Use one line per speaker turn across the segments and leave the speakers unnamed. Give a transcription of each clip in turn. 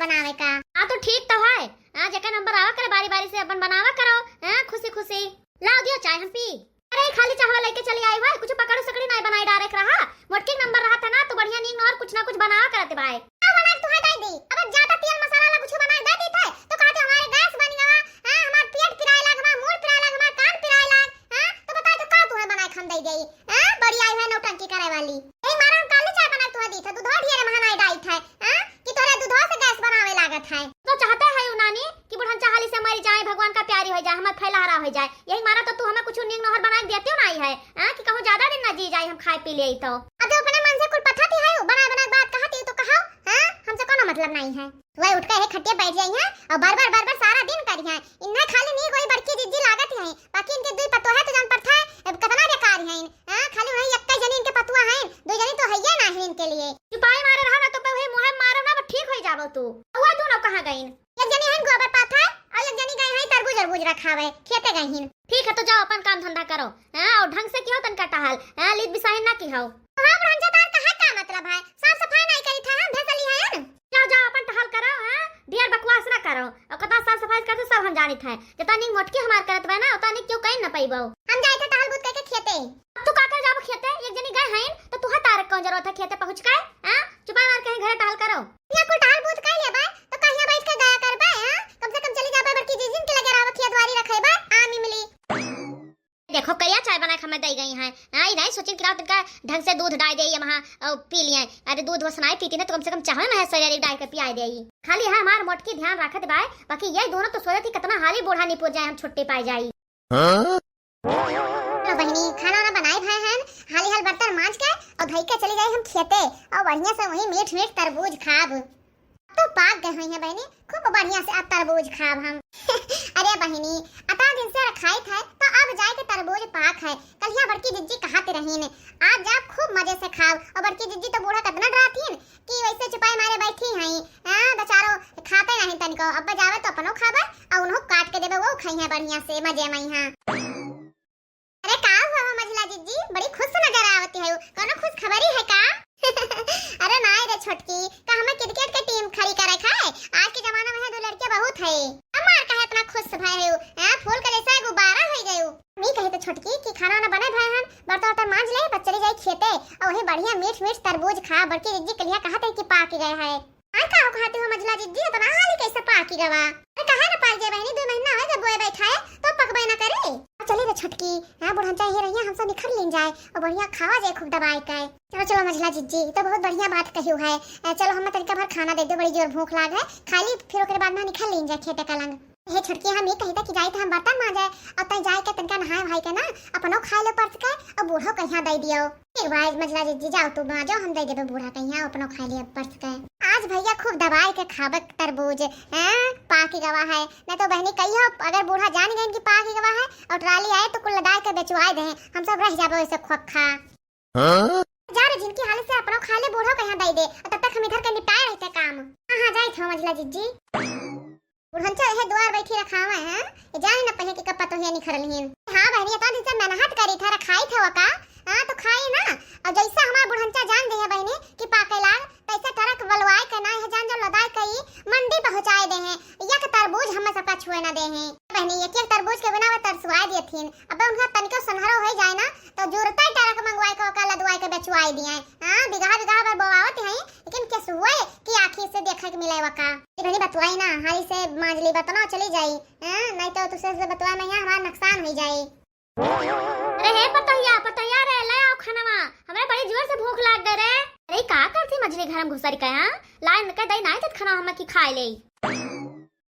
बनावे का।
हाँ तो ठीक तो है। हाँ जका नंबर आवा करे बारी बारी से अपन बनावा करो। हाँ खुशी खुशी लाओ दियो चाय हम पी। अरे खाली चावल लेके चली आई भाई, कुछ पकड़ सकड़ी नहीं बनाई डायरेक्ट रहा। मोटकी नंबर रहा था ना तो बढ़िया नींद और कुछ ना कुछ बनावा करते भाई।
अब बना तू है दे दी। अब ज्यादा तेल मसाला ला कुछ बना दे दी थे तो कहते हमारे गैस बन गया। हां हमार पेट पिराए लाग, हमार मूड पिराए लाग, हमार कान पिराए लाग। हां तो बता तो का तू है बनाए खम दे गई। हां बड़ी आई है नौटंकी करे वाली। ए मारा हम काले चाय बना तू है दी था, दूध ढेर महंगाई डाई था। हां कि तोरे दूध से गैस बनावे लागत है।
तो चाहते है नानी कि बुढ़न चाहली से मर जाए, भगवान का प्यारी हो जाए, हमर फैलहारा हो जाए। यही मारा तो तू हमें कुछ नींद नहर बना देते हो नहीं है। हां कि कहूं ज्यादा दिन ना जी जाए, हम खाए पी ले तो।
अब अपने मन से कुल पता थी है बना बना बात कहती तो कहो। हां हमसे कोनो मतलब नहीं है। वही उठ के खट्टे बैठ जाई है और बार-बार सारा दिन करी है। इन्हें खाली नहीं कोई बड़की जिज्जी लागत है, बाकी इनके दुई पतो है तो जान पड़ता है अब कितना बेकार है। हां खाली वही एक जनी इनके पतुआ है, दो जनी तो है ही ना है इनके लिए।
चुपाई मारे रहा ना तो पे वही मुंह मारो ना ठीक हो जाबो तू। हुआ तू ना कहां गईन?
एक जनी है गोबर पाथा और एक जनी गई है तरबूज रखावे खेते गई है।
ठीक है तो जाओ अपन काम धंधा करो। हां और ढंग से कियो तनका टहल। हां लीद बिसाहिन ना की हो।
हां ब्रंजा तार का है का मतलब है? साफ सफाई नहीं करी था हम भेसली है।
जाओ जाओ अपन टहल करो। हां ढेर बकवास ना करो और कदा साफ सफाई करते सब हम जानित है। जता नी मोटकी हमार करत बा ना उता नी क्यों कहीं ना पईबो।
हम जाए थे टहल बुत के खेते।
अब तू का कर जाबो खेते? एक जनी गए हैं तो तू तार कौन जरूरत है खेते पहुंच के? हां चुपा मार कहीं घर टहल करो।
या को टहल बुत कर ले बा तो कहिया बैठ के गया करबा। हां कम से कम चली जाबा बड़की जिजिन के लगे राव खेतवारी रखेबा आम इमली।
देखो कया चाय बना के हमें दे गई हैं। आई नहीं सोचिन कि रात का ढंग से दूध डाल दे ये वहां और पी लिए। अरे दूध वसनाई पीती ना तो कम से कम चाहे मैं सवेरे डाल के पिया दे। खाली है हमार मोटकी ध्यान रखत बाय, बाकी ये दोनों तो सोचती कितना हाली बूढ़ा नहीं पहुंच जाए हम छुट्टी पाई जाई।
तो बहनी खाना ना बनाए भाई हैं हाली हाल बर्तन मांज के और धई के चली जाए हम खेते और बढ़िया से वही मीठ तरबूज खाब। तो पाक गए हुई है बहनी खूब बढ़िया से अब तरबूज खाब हम। अरे बहनी अता दिन से रखाई था तो अब जाए के तरबूज पाक है। कलिया बड़की जिज्जी कहते रहीन आज जा खूब मजे से खाब। और बड़की जिज्जी तो बूढ़ा कितना डरातीन कि वैसे चुपाई मारे बैठी हैं। हां बेचारो खाते नहीं तनिको। अब जावे तो अपनो खाबे और उन्हों काट के देबे वो खाई है बढ़िया से मजे में। हां अरे का हुआ मझला जिज्जी बड़ी खुश नजर आवती है, कोनो खुश खबरी है का? अरे नहीं रे छोटकी का हमें क्रिकेट के टीम खड़ी करे खाए। आज के जमाना में है दो लड़के बहुत है। हमार का इतना खुश भाई है हां फूल के जैसा गुब्बारा हो गयो। मी कहे तो छोटकी कि खाना ना बने भाई हम बर्तन मांज ले बस चले जाए खेते और वही बढ़िया मीठ तरबूज खा। बड़की जिज्जी कलिया कहते कि पाक गए है। हां का खाते हो मझला जिज्जी तो ना हाली कैसे पाक गवा? अरे कहां ना पाल जे बहनी 2 महीना हो गए बोए बैठा है तो पकबे ना करे। चले रे छोटकी हां बुढ़न चाहिए रहिया हम सब निखर लेन जाए और बढ़िया खावा जाए खूब दबाई के। चलो चलो मझला जिज्जी तो बहुत बढ़िया बात कहियो है। चलो हम तनिका भर खाना दे दो, बड़ी जोर भूख लाग है। खाली फिर ओकरे बाद में निखर लेन जाए खेते का लंग। हे छोटकी हम ये कहता कि जाए तो हम बर्तन मांजे और तई जाए के तनिका नहाए भाई के ना अपनो खा ले परस के और बूढ़ो कहिया दे दियो। एक बार मझला जिज्जी जाओ तू मांजो हम दे देबे बूढ़ा कहिया अपनो खा ले परस के। आज भैया खूब दबाई के खाबे तरबूज हां पाकी गवा है। न तो बहनी कहियो अगर बूढ़ा जान गए कि पाकी गवा है और ट्राली आए तो कुल लदाई के बेचवाए दे हम सब रह जाबे वैसे खोखा। हां जा रे जिनकी हालत से अपनो खा ले बूढ़ो कहिया दे दे और तब तक हम इधर के निपटाए रहते काम। हां जाई थो मझला जिज्जी बुढ़न चाहे द्वार बैठी रखावा है ये जाने न पहे कि कब पतो है निखरलहीन। हां बहनी तो दिन से मेहनत करी था रखाई था का। हां तो खाई ना और जैसा हमार बुढ़नचा जान दे है बहनी कि पाके लाग तैसे ट्रक बलवाए के ना है जान जो लदाई कई मंडी पहुंचाए दे हैं। एक तरबूज हम सबका छुए ना दे हैं बहनी। एक तरबूज के बिना वे तरसवाए देथिन। अब उनका तनिको सनहरो हो जाए ना तो जुरता ट्रक मंगवाए के ओका लदवाए के बेचवाए दिए। हां बिगहा पर बोआवत है लेकिन के सुए कि आंखी से देखे के मिले वका बहनी बतवाई ना हाली से मांज ली बतना चली जाई। हां नहीं तो तुसे से बतवा में हमारा नुकसान हो जाए।
अरे हे पतैया रे ले आओ खानावा हमरे बड़ी जोर से भूख लाग गए रे। अरे का करती मछली घर में घुसरी के? हां लाइन के दई नहीं त खाना हम की खाए ले।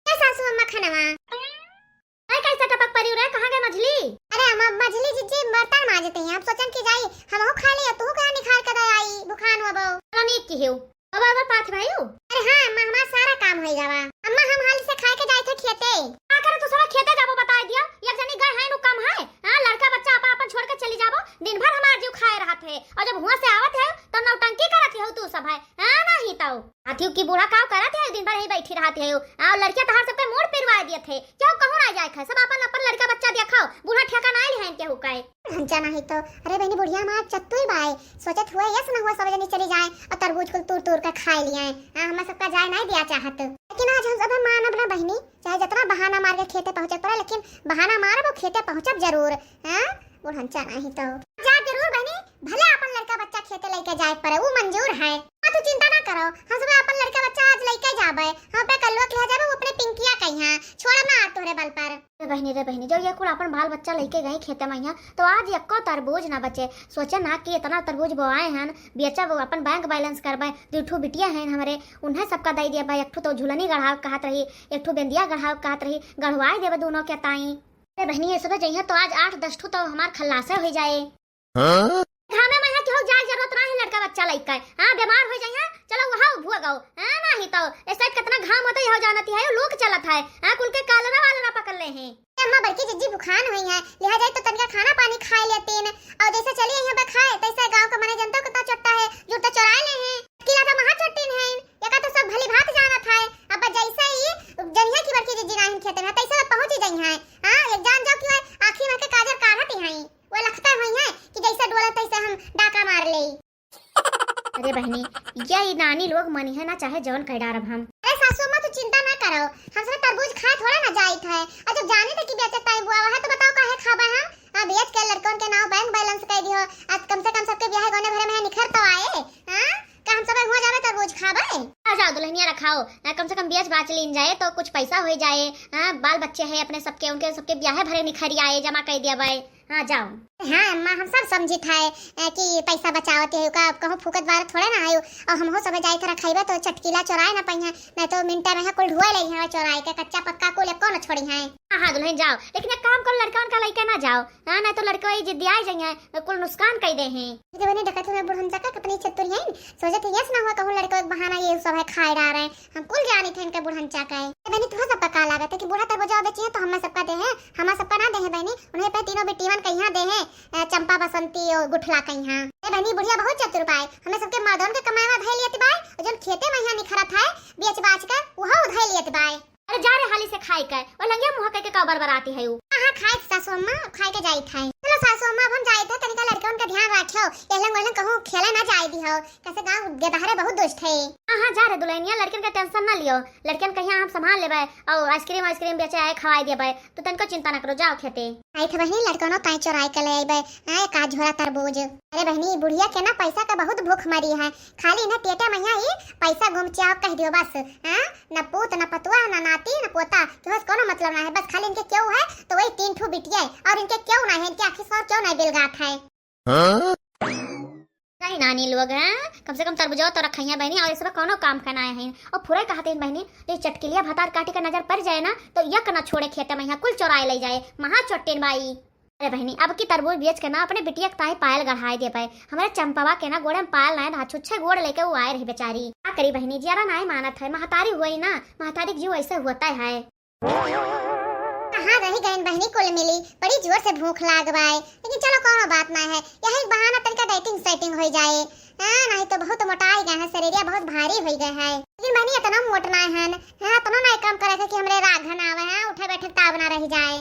ए सासू अम्मा खानावा
अरे कैसे टपक परी रे कहां गए मछली?
अरे अम्मा मछली जिज्जी बर्तन मांजते हैं अब सोचन की जाई हम खा ले तू का निखार के दे आई बुखान होबो।
चलो नी की हो अब पाथ भाईओ।
अरे हां अम्मा हमारा सारा काम हो जावा। अम्मा हम हाल से खाए के जाए थे खेते।
का करे तो सारा खेते जाबो बता दिया। एक जनी गए है नु कम है। हां लड़का बच्चा अपन छोड़ के चली जाबो दिन भर हमार जीव खाए रहत है और जब हुआ से आवत है तो नौटंकी करत है तू सब है। हां नहीं तो हाथी की बूढ़ा काव करत है दिन भर यही बैठी रहती है आ लड़कियां तहार सबके मोड़ पिरवा दिए थे क्यों कहूं ना जाए खे सब अपन अपन लड़का बच्चा देखाओ बूढ़ा ठेका ना ले हैं केहू काए
हम जाना ही तो अरे बहनी बुढ़िया मां चत्तुई बाय सोचत हुआ यस ना हुआ सब जनी चली जाए और तरबूज को तूर तूर कर खा लिए हमें सबका जाए नहीं दिया चाहत लेकिन आज हम सब मानब ना बहनी चाहे जितना बहाना मार के खेते पहुंचत पड़ा लेकिन बहाना मारब वो खेते पहुंचब जरूर हां बुढ़ंचा नहीं तो जा जरूर बहनी भले अपन लड़का बच्चा खेते लेके जाए पर वो मंजूर है तू चिंता ना करो हम सब अपन लड़का बच्चा आज लेके जाबे हम पे कल्लो के जाबे वो अपने पिंकिया कहिया छोड़ ना तोरे बल पर
रे बहनी जो ये कुल अपन बाल बच्चा लेके गए खेते में तो आज एको तरबूज ना बचे सोचे ना कि इतना तरबूज बोआए हैं बेचा वो अपन बैंक बैलेंस करबे दूठू बिटिया हैं हमारे उन्हें सबका दे दिया भाई एक तो झुलनी गढ़ाव कहत रही एक बेंदिया गढ़ाव कहत रही गढ़वाए देवे दोनों के ताई अरे बहनी ये सब चाहिए तो आज 8-10 ठू तो हमार खल्लासे हो जाए खाना में क्यों जाए जरूरत नहीं लड़का बच्चा लेके हां बीमार हो जाए चलो वहां भुआ गाओ हां नहीं तो ऐसा कितना घाम होता है हो जानती है लोग चलत है हां कुल के कालरा वाला पकड़ ले हैं
अम्मा बड़की जिज्जी बुखान हुई है लिहाजा तो तनका खाना पानी खा लेते हैं और जैसे चली यहां पे खाए तैसे गांव का मने जनता को तो चट्टा है जो तो चुरा ले हैं किला तो महा चट्टीन है एका तो सब भली भात जाना था अब जैसे ही जनिया की बड़की जिज्जी नहीं खेते हैं तैसे पहुंच ही गई है हां एक जान जाओ कि आखिर में के काजर काढ़त ही हैं वो लगता हुई है कि जैसे डोला तैसे हम डाका मार ले
अरे बहनी ये नानी लोग मनी है ना चाहे जौन कह डारब हम
अरे सासू मां तू चिंता ना करो हम सब तरबूज खा थोड़ा ना जाइत है और जब जाने तक की बेचत है बुआ है तो बताओ काहे खाबा हम अब बेच के लड़कों के नाम बैंक बैलेंस कर दियो आज कम से कम सबके ब्याह गोने भरे में निखर तो आए हां का हम सब हो जावे तरबूज खाबे
आ जाओ दुल्हनिया रखाओ कम से कम बेच बाच लीन जाए तो कुछ पैसा हो जाए हां बाल बच्चे हैं अपने सबके उनके सबके ब्याह भरे निखरी आए जमा कर दिया भाई हां जाओ
हाँ अम्मा हम सब समझित है कि पैसा बचावते है का कहूं फुकत बार थोड़े ना आयो और हम हो सब जाई तरह खाइबे तो चटकीला चोराए ना पहिया नहीं तो मिनटा में कुल ढुआ ले है चोराए के कच्चा पक्का को ले कौन छोड़ी है
हां दुल्हन जाओ लेकिन एक काम कर लड़का उनका लेके ना जाओ हां नहीं तो लड़का ही जिद्दी आ जाएंगे कुल नुकसान कर दे हैं
ये बने डकत में बुढ़न का अपनी चतुर है सोचत है यस ना हुआ कहूं लड़का एक बहाना ये सब है खाए डा रहे हम कुल जानी थे इनके बुढ़न चा का बनी तो सब पका लागत है कि बूढ़ा तरबूजा बेची है तो हम सबका दे है हम सबका ना दे है बहनी उन्हें पे तीनों बेटीवन कहिया दे है चंपा बसंती और गुठला कहिया ए बहनी बुढ़िया बहुत चतुर बाय हमें सबके मर्दन के कमावा धै लियत बाय और जब खेते में यहां निखरत है बेच बाच कर वहां धै लियत बाय
अरे जा रे हाली से खाई कर और लंगिया मुंह के का बरबराती है
हां खाए सासू अम्मा खाए के जाई था चलो सासू अम्मा हम जाई थे तनिका लड़कन का ध्यान रखियो एलन वेलन कहूं खेले ना जाई दी हो कैसे गांव गदहरे बहुत दुष्ट है
हां जा रे दुल्हनिया लड़कन का टेंशन ना लियो लड़कन कहिया हम संभाल लेबे और आइसक्रीम बेचे आए खवाई देबे तो तनको चिंता ना करो जाओ खेते
आई थे बहनी लड़कनो ताई चोराई के ले आइबे आए का झोरा तरबूज अरे बहनी बुढ़िया के ना पैसा का बहुत भूख मरी है खाली ना टेटा मैया ही पैसा घुमचाओ कह दियो बस हां ना पूत ना पतुआ ना नाती ना पोता तो कोनो मतलब ना है बस खाली इनके क्यों है तो वही 3 ठू बिटिया और इनके क्यों ना है इनके आखिर सौ क्यों नहीं बिलगात है
नहीं नानी लोग हैं कम से कम तरबूजा तो रखिया बहनी और इस कोनो काम करना है और फुरे कहते हैं बहनी तो चटकिलिया भतार काटी का नजर पड़ जाए ना तो यक ना छोड़े खेते में कुल चोराए ले जाए महा चोटिन बाई अरे बहनी अब की तरबूज बेच के ना अपने बिटिया के ताई पायल गढ़ाई दे पाए हमारे चंपवा के ना गोड़े में पायल ना था छुच्छे गोड़ लेके वो आए रही बेचारी क्या करी बहनी जरा ना मानत है महतारी हुई ना महतारी जीव ऐसे होता है
कहां रही गई बहनी कुल मिली बड़ी जोर से भूख लागवाए लेकिन चलो कोनो बात ना है यही बहाना तनका डाइटिंग सेटिंग हो जाए हां नहीं तो बहुत मोटाई गए हैं शरीरिया बहुत भारी हो गए है लेकिन बहनी इतना मोटना है हां इतना ना काम करे कि हमरे राघन आवे हैं उठे बैठे ताव ना रह जाए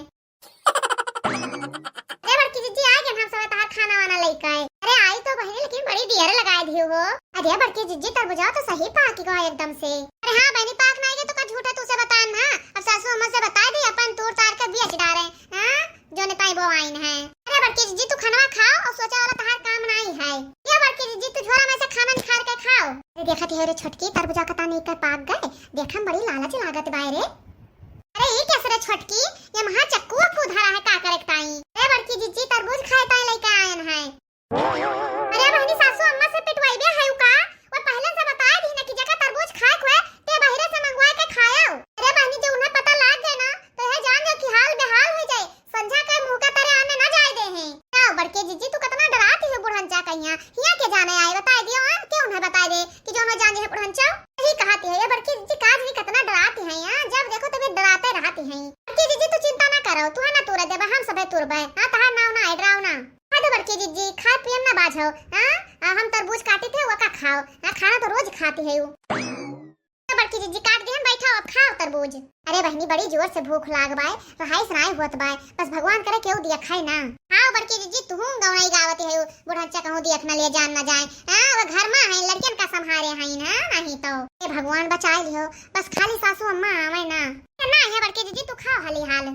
अरे बड़की जीजी आ गए हम सब तार खाना वाना लेके आए अरे आई तो बहनी लेकिन बड़ी देर लगाए दी हो अरे बड़की जीजी तरबूजा तो सही पाक गया एकदम से अरे हां बहनी पाक नहीं गए तो का झूठा तुसे बता ना अब सासू अम्मा से बता दी अपन तूर तार के बेच डाले हां जो ने ताई बोवाइन है अरे बड़की जीजी तू खाना खाओ और सोचा वाला तार काम नहीं है ये बड़की जीजी तू झोला में से खाना निकाल के खाओ अरे देखत है रे छोटकी तरबूजा का तानी कर पाक गए देखम बड़ी लालच लागत बाय रे अरे ये कैसे रे छोटकी ये महा चक्कू को धरा है का करे ताई अरे बड़की जीजी तरबूज खाए ताई लेके आयन है अरे बहनी सासू अम्मा से पिटवाई बे है का और पहले से बता दी ना कि जगह तरबूज खाए को है ते बाहर से मंगवा के खाओ अरे बहनी जो उन्हें पता लाग गए ना तो है जान जो कि हाल बेहाल हो जाए संझा के मुंह का तेरे आने ना जाए दे हैं आओ बड़के जीजी तू कितना डराती है बुढ़ंचा कहिया हिया के जाने आए बता दियो क्यों उन्हें बता दे कि जो न जान है बुढ़ंचा यही कहती है ये बड़की जीजी काज नहीं कितना डराती है यार जब देखो तभी डराते रहती हैं बड़की जीजी तू चिंता ना करो तू है ना तोरे देबा हम सबे तुरबे हां तहार नाव ना डराव ना हां बड़की जीजी खा पियम ना बाझो हां हम तरबूज काटी थे वो का खाओ हमारा खाना तो रोज खाती है तो बड़की जीजी काट दे हम बैठा अब खाओ तरबूज। अरे बहनी बड़ी जोर से भूख लाग बाय रहाई सनाई होत बाय बस भगवान करे केहू दिया खाई ना। हां बड़की जीजी तू गौनाई गावती है बुढ़ाचा कहूं दियख ना ले जान ना जाए। हां वो घर में है लड़कियन का संभारे हैं ना नहीं तो ए भगवान बचाए लियो बस खाली सासू अम्मा आवे ना ना है बड़की जीजी तू खाओ हाली हाल।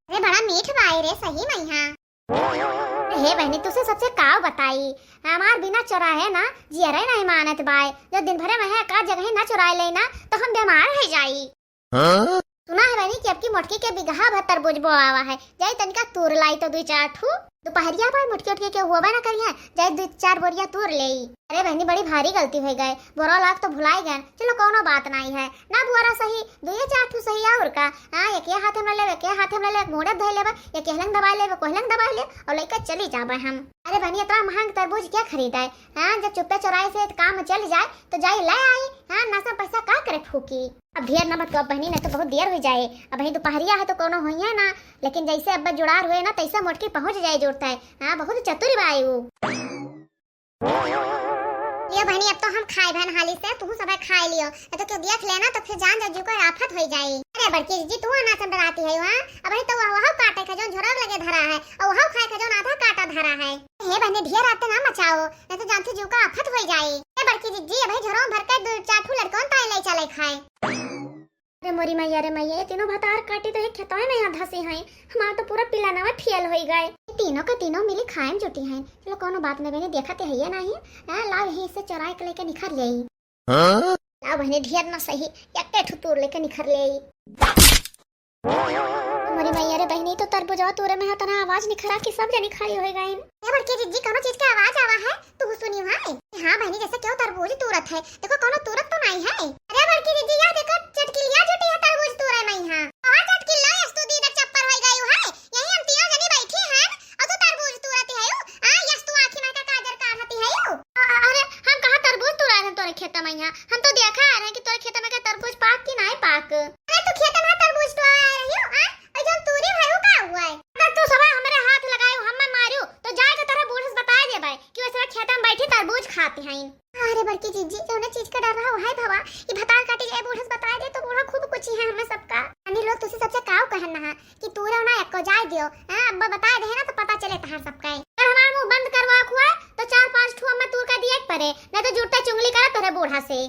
अरे बड़ा मीठ बाई रे सही में हां। हे बहनी तुसे सबसे काव बताई हमार बिना चौराहे ना जियरे नहीं मानत बाय जब दिन भरे में है का जगह ना चुराए लेना तो हम बीमार हो जाई। सुना है बहनी कि अब की मोटकी के बिगहा भर तरबूज बोआवा है जाई तनका तूर लाई तो 2-4 ठू दोपहरिया पर मुटकी उटकी के हुआ ना करिया जाई 2-4 बोरिया तूर लेई। अरे बहनी बड़ी भारी गलती हो गए बोरा लाख तो भुलाई गए चलो कोनो बात नहीं है ना बुआरा सही 2-4 ठू सही और का हां एक हाथ में ले के हाथ में ले मोड़े धइ लेबा एक हलंग दबा ले कोहलंग दबा ले और लेकर चली जाबे हम। अरे बहनी इतना महंग तरबूज क्या खरीदाए हां जब चुप्पे चौराहे से काम चल जाए तो जाई ले आई हां नसा पैसा का करे फूकी। अब ढेर न मत कहो बहनी नहीं तो बहुत देर हो जाए अब वही दोपहरिया है तो कोनो होइए ना लेकिन जैसे अब जुड़ार हुए ना तैसे मोटकी पहुंच जाए जोड़ता है। हां बहुत चतुर बाई वो ये बहनी अब तो हम खाए बहन हाली से तू सब खाए लियो तो क्यों देख लेना तो फिर जान जजू को आफत हो जाए। अरे बड़की जी तू ना डराती है हां अब तो वहां काटे का जो झोरग लगे धरा है और वहां खाए का जो आधा काटा धरा है। हे बहनी ढेर आते ना मचाओ नहीं तो जानती जू का आफत हो जाए। ए बड़की जी अब झोरों भर के 2-4 ठू लड़कों ताई ले चले खाए। अरे मोरी मैया रे मैया तीनों भतार काटी तो एक खेतों में यहाँ धसी हैं हमारा तो पूरा पिलाना में फेल हो गए तीनों का तीनों मिली खाएम जुटी हैं। चलो कोनो बात नहीं बहनी देखते है ये नहीं लाओ यहीं से चुराए के लेके निखर ले लाओ बहनी ढेर ना सही एक ठुतूर लेके निखर ले। मोरी मैया रे बहनी तो तरबूजा तोरे में है तना आवाज निखरा की सब जनी खाई हो गई। ये बड़की जीजी कोनो चीज का आवाज आवा है तू सुनी है। हां बहनी जैसे क्यों तरबूज तुरत है देखो कोनो तुरत तो नहीं है। अरे बड़की जीजी यार देखो चटकिलिया जुटी है तरबूज तुरे में हां और चटकिला यस तू दी तक चप्पर हो गई है यही हम तीनों जनी बैठी हैं और तू तरबूज तुरत है हां यस तू आंखी में का काजर काढ़ती है। अरे हम कहां तरबूज तुरा रहे तोरे खेत में हां हम तो देखा आ रहे कि तोरे खेत में का तरबूज पाक कि नहीं पाक। अरे तू खेत में तरबूज तो आ रही हो हां और जब तूरी भयो का हुआ है अगर तू सब हमरे हाथ लगायो हम मारियो तो जाए के तरह बूढ़स बता दे भाई कि वैसे खेत में बैठी तरबूज खाते हैं। अरे बड़की जीजी जो ना चीज का डर रहा है भवा ये भतार काटी जाए बूढ़स बता दे तो बूढ़ा खूब कुछ है हमें सबका अन्य लोग तुसी सबसे काव कहना है कि तू रो ना एको जाए दियो हां अब्बा बता दे ना तो पता चले तहार सबका अगर हमार मुंह बंद करवा खुआ तो 4-5 ठू हम तूर का दिए परे नहीं तो जुटता चुंगली करा तोरे बूढ़ा से।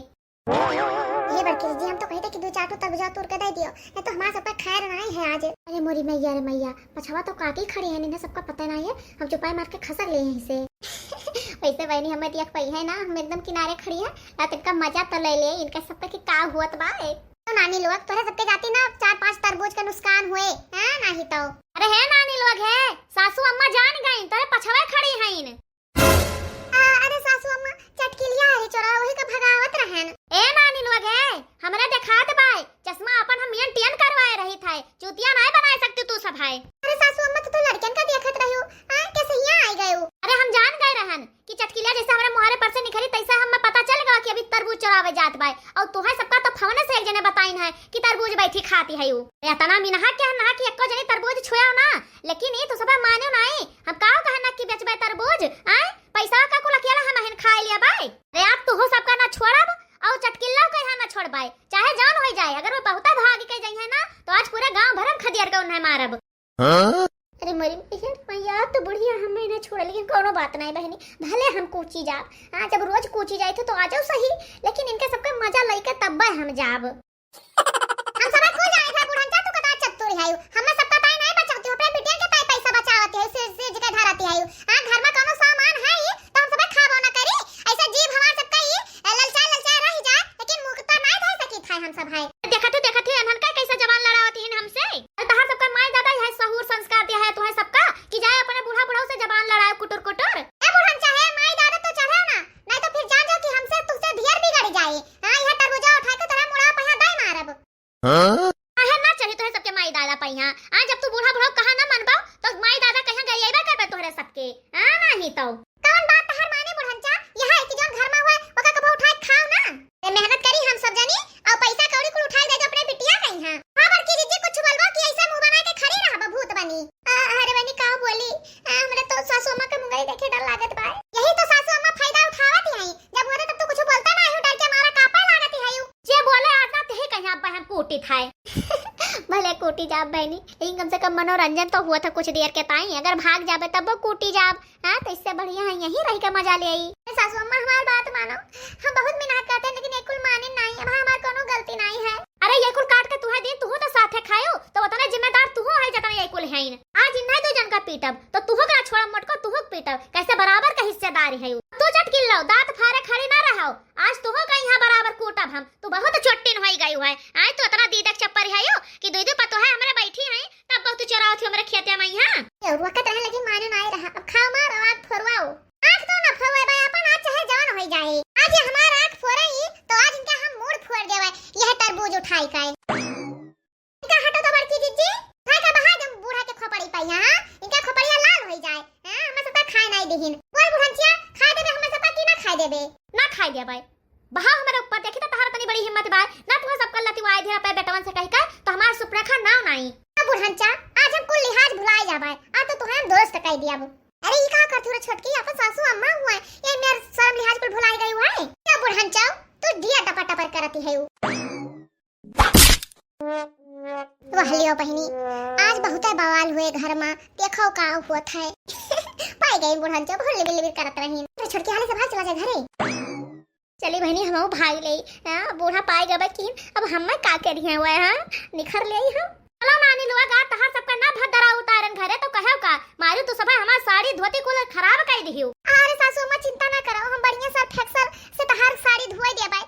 ये बड़की जी हम तो कहते कि 2-4 ठू तरबूजा तोड़ के दे दियो नहीं तो हमारा सबका खैर नहीं है आज। अरे मोरी मैया रे मैया पछवा तो काकी खड़ी है इन्हें सबका पता नहीं है हम चुपाई मार के खसक ले यहीं से वैसे बहनी हमें दिख पई है ना हम एकदम किनारे खड़ी है रात का मजा तो ले ले इनका सबका की का हुआ बा तो नानी लोग तोरे सबके जाती ना 4-5 तरबूज का नुकसान हुए हां नहीं तो। अरे है नानी लोग है सासू अम्मा जान गई तोरे पछवा खड़ी है इन अरे सासू अम्मा चटकिलिया है चोरा वही का भगावत रहन। ए नानी लोग है हमरा देखात बाय चश्मा अपन हम मियन टियन करवाए रही था चूतिया नहीं बनाए सकती तू सब है। अरे सासू अम्मा तो लड़कन का देखत रहियो हां कैसे यहां आई गयो। अरे हम जान गए रहन कि चटकिलिया जैसे हमारे मुहारे पर से निकली तैसे हमें पता चल गया कि अभी तरबूज चुरावे जात बाय और तोहे सबका तो फोन से एक जने बताइन है कि तरबूज बैठी खाती है उ इतना मिनहा क्या ना कि एको जने तरबूज छुआओ ना लेकिन ये तो सब माने नहीं हम काव कहना कि बेचबे तरबूज आए पैसा का कुल अकेला हम हन खा लिया बाय। अरे आप तो हो सबका ना छोड़ब और चटकिल्ला के यहाँ ना छोड़ पाए चाहे जान हो जाए अगर वो बहुता भाग के जाई है ना तो आज पूरे गांव भरम खदियर के उन्हें मारब। अरे मरी मैया तो बुढ़िया हमें ना छोड़ लेकिन कोनो बात नहीं बहनी भले हम कूची जाब हां जब रोज कूची जाए तो आ जाओ सही लेकिन इनके सबका मजा लेके तब हम जाब। हम सब को जाए था बुढ़ंचा तू कता चतुर है हमें सबका ताई नहीं बचाती अपने बिटिया के ताई पैसा बचावती है से जगह धराती है हां घर में कोनो सामान है तो हम सब खाबो ना करी ऐसा जीव हमार सबका ही ललचा रह जा लेकिन मुक्ता नहीं रह सकी था हम सब है देखत अनहन का कैसा जवान लड़ावती है हमसे तहां सबका माय दादा है सहूर संस्कार दिया है तुम्हें सबका कि जाए अपने बूढ़ा बुढ़ाओ से जवान लड़ाओ कुटुर कुटुर। ए बुढ़न चाहे माय दादा तो चढ़े ना नहीं तो फिर जान जाओ कि हमसे तुझसे ढेर बिगड़ जाए हां यह तरबूजा उठा के तेरा मुड़ा पहिया दाई मारब। हां ना चढ़े तोहे सबके माय दादा पहिया आ जब तू बूढ़ा बुढ़ाओ कहा ना मनबा तो माय दादा कहां गईबा करबे तोहरे सबके
देत है भले कूटी जाब बहनी, लेकिन कम से कम मनोरंजन तो हुआ था कुछ देर के ताई। अगर भाग जाबे तब वो कूटी जाब, हाँ तो इससे बढ़िया है यहीं रह के मजा ले आई।
सासू अम्मा हमारी बात मानो, हम बहुत मेहनत करते हैं लेकिन एक कुल माने नहीं, अब हमारी कोनो गलती नहीं है।
अरे ये कुल काट के तुहे दिन तू तो साथे खायो तो उतना जिम्मेदार तू है जतना ये कुल है। आज इन्हें दो जन का पीटब तो तू का छोड़ा मटको तू पीटब, कैसे बराबर का हिस्सेदारी है। तू चट किल लो, दांत फारे खड़े ना रहो। आज तू का यहाँ बराबर कूटब हम, तू बहुत चोटिन होई गई है। आज तो इतना दीदक चप्पर है यो कि दो पतो है हमरा बैठी है तब बहुत चराओ थी हमरे खेते में। यहाँ
ये वक्त रहे लेकिन माने नहीं रहा, अब खाओ मार आग फोरवाओ। आग तो ना फोरवाए भाई, अपन आज चाहे जान हो जाए। आज ये हमारा आग फोरई तो आज इनका हम मूड फोड़ देवे। यह तरबूज उठाई का इनका हटो तो बड़की जीजी खाए का बहा दम बूढ़ा के खोपड़ी पाई। हां इनका खोपड़िया लाल हो जाए। हां हम सब खाए नहीं देहिन, बोल बुढ़ंचिया खाए देबे हम सब की ना खाए देबे।
ना खाई दे भाई बहा हमारे ऊपर देखी तो तहार तनी बड़ी हिम्मत बा ना। तू सब कर लती वाई धीरा पे बेटवन से कही का तो हमार सुप्रेखा नाव नहीं।
बुढ़ंचा आज हम कुल लिहाज भुलाए जाबे, आ तो हम दोस्त कह दिया। अरे ई का करथु रे छोटकी, अपन सासू अम्मा हुआ है, ये मेर शर्म लिहाज कुल भुलाए गई हुआ है। क्या बुढ़ंचा तू दिया टपा टपर करती है। वाह लियो बहनी, आज बहुत बवाल हुए घर में, देखो का हुआ था। पाई गई बुढ़ंचा बहुत लिबिल करत रही। तो छोटकी हाले से भाग चला जा घरे।
चली बहनी हम भाग ले, बूढ़ा पाए गए कि अब हम का करिए हुए हैं निखर ले हम। चलो नानी लोग गा तहार सबका ना भदरा उतारन घरे तो कहो का मारू तो सब हमार साड़ी धोती को खराब कर दिहियो।
अरे सासू अम्मा चिंता ना करो, हम बढ़िया सा फैक्सल से तहार साड़ी धोई देबे।